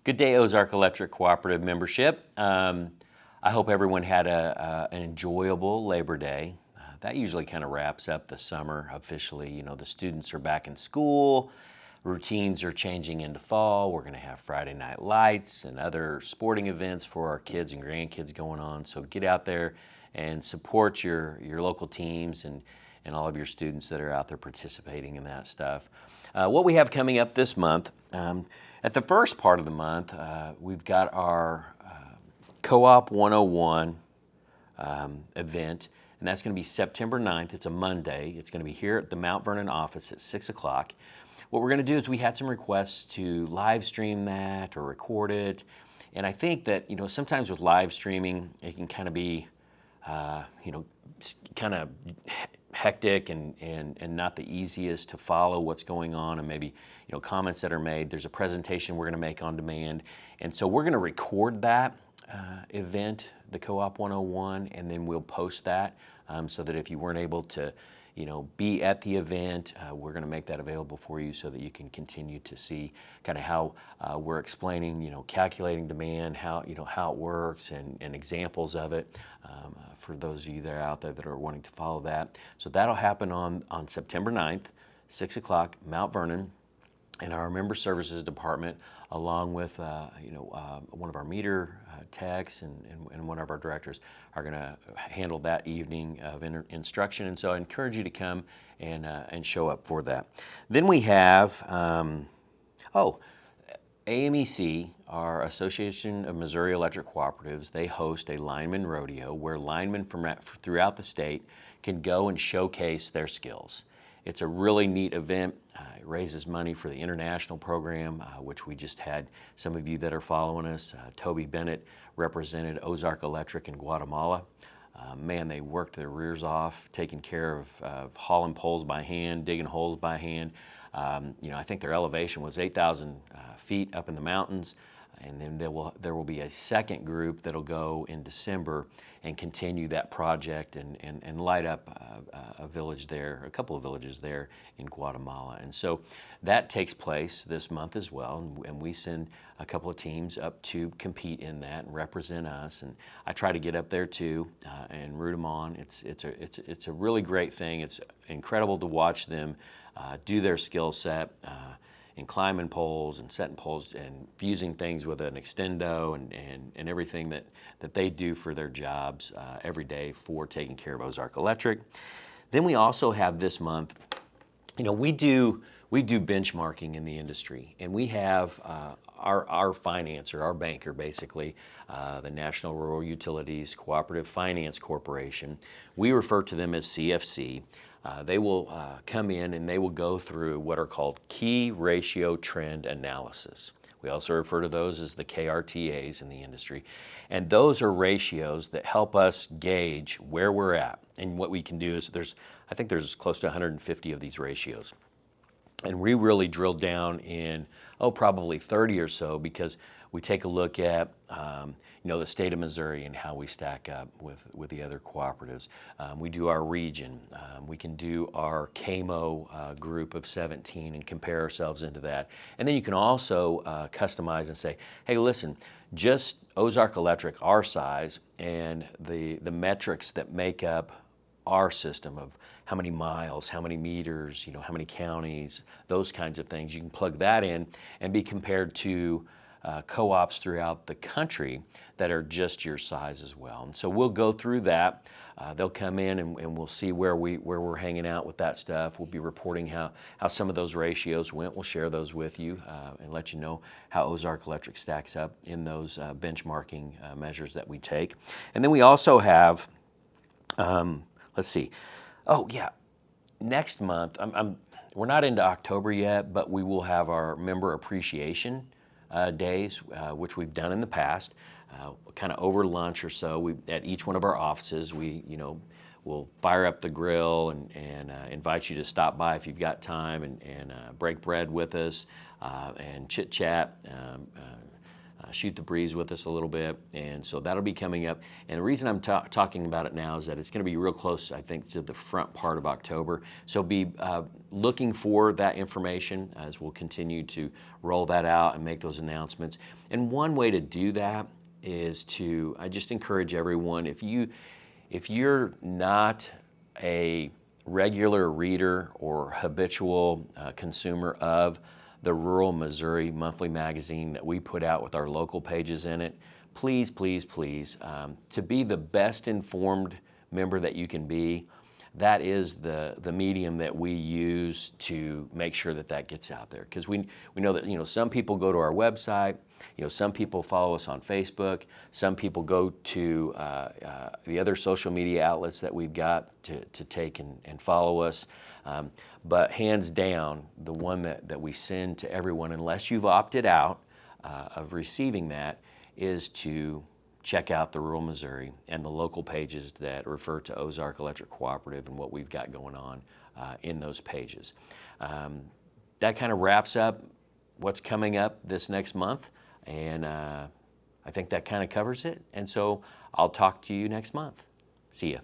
Good day, Ozark Electric Cooperative membership. I hope everyone had an enjoyable Labor Day. That usually kind of wraps up the summer officially. You know, the students are back in school, routines are changing into fall. We're going to have Friday night lights and other sporting events for our kids and grandkids going on. So get out there and support your local teams and all of your students that are out there participating in that stuff. What we have coming up this month, at the first part of the month, we've got our Co-op 101 event, and that's going to be September 9th. It's a Monday. It's going to be here at the Mount Vernon office at 6 o'clock. What we're going to do is we had some requests to live stream that or record it, and I think that, you know, sometimes with live streaming, it can kind of be, kind of hectic and not the easiest to follow what's going on, and maybe, you know, comments that are made. There's a presentation we're going to make on demand, and so we're going to record that event, the Co-op 101, and then we'll post that so that if you weren't able to, you know, be at the event, we're going to make that available for you so that you can continue to see kind of how we're explaining, you know, calculating demand, how it works, and examples of it for those of you that are out there that are wanting to follow that. So that'll happen on September 9th, 6 o'clock, Mount Vernon, and our Member Services Department, along with one of our meter techs and one of our directors are going to handle that evening of instruction. And so I encourage you to come and show up for that. Then we have AMEC, our Association of Missouri Electric Cooperatives. They host a Lineman Rodeo where linemen from throughout the state can go and showcase their skills. It's a really neat event. It raises money for the international program, which we just had some of you that are following us. Toby Bennett represented Ozark Electric in Guatemala. Man, they worked their rears off, taking care of hauling poles by hand, digging holes by hand. I think their elevation was 8,000 feet up in the mountains. And then there will be a second group that'll go in December and continue that project and light up a village there, a couple of villages there in Guatemala. And so that takes place this month as well, and we send a couple of teams up to compete in that and represent us. And I try to get up there too and root them on. It's a really great thing. It's incredible to watch them do their skill set. In climbing poles and setting poles and fusing things with an extendo and everything that they do for their jobs every day for taking care of Ozark Electric. Then we also have this month, we do benchmarking in the industry, and we have our financer, our banker basically, the National Rural Utilities Cooperative Finance Corporation. We refer to them as CFC. They will come in and they will go through what are called key ratio trend analysis. We also refer to those as the KRTAs in the industry. And those are ratios that help us gauge where we're at. And what we can do is I think there's close to 150 of these ratios. And we really drill down in, probably 30 or so, because we take a look at the state of Missouri and how we stack up with the other cooperatives. We do our region. We can do our KMO group of 17 and compare ourselves into that. And then you can also customize and say, hey, listen, just Ozark Electric, our size, and the metrics that make up our system of how many miles, how many meters, how many counties, those kinds of things. You can plug that in and be compared to co-ops throughout the country that are just your size as well. And so we'll go through that. They'll come in and we'll see where we're hanging out with that stuff. We'll be reporting how some of those ratios went. We'll share those with you and let you know how Ozark Electric stacks up in those benchmarking measures that we take. And then we also have, next month, we're not into October yet, but we will have our member appreciation days, which we've done in the past, kind of over lunch or so. At each one of our offices, we'll fire up the grill and invite you to stop by if you've got time and break bread with us and chit chat. shoot the breeze with us a little bit. And so that'll be coming up. And the reason I'm talking about it now is that it's going to be real close, I think, to the front part of October. So be looking for that information as we'll continue to roll that out and make those announcements. And one way to do that is I just encourage everyone, if you're not a regular reader or habitual consumer of the Rural Missouri Monthly Magazine that we put out with our local pages in it, please, please, please, to be the best informed member that you can be, that is the medium that we use to make sure that gets out there. Because we know that some people go to our website, some people follow us on Facebook, some people go to the other social media outlets that we've got to take and follow us. But hands down, the one that we send to everyone, unless you've opted out of receiving that, is to check out the Rural Missouri and the local pages that refer to Ozark Electric Cooperative and what we've got going on in those pages. That kind of wraps up what's coming up this next month, and I think that kind of covers it. And so I'll talk to you next month. See ya.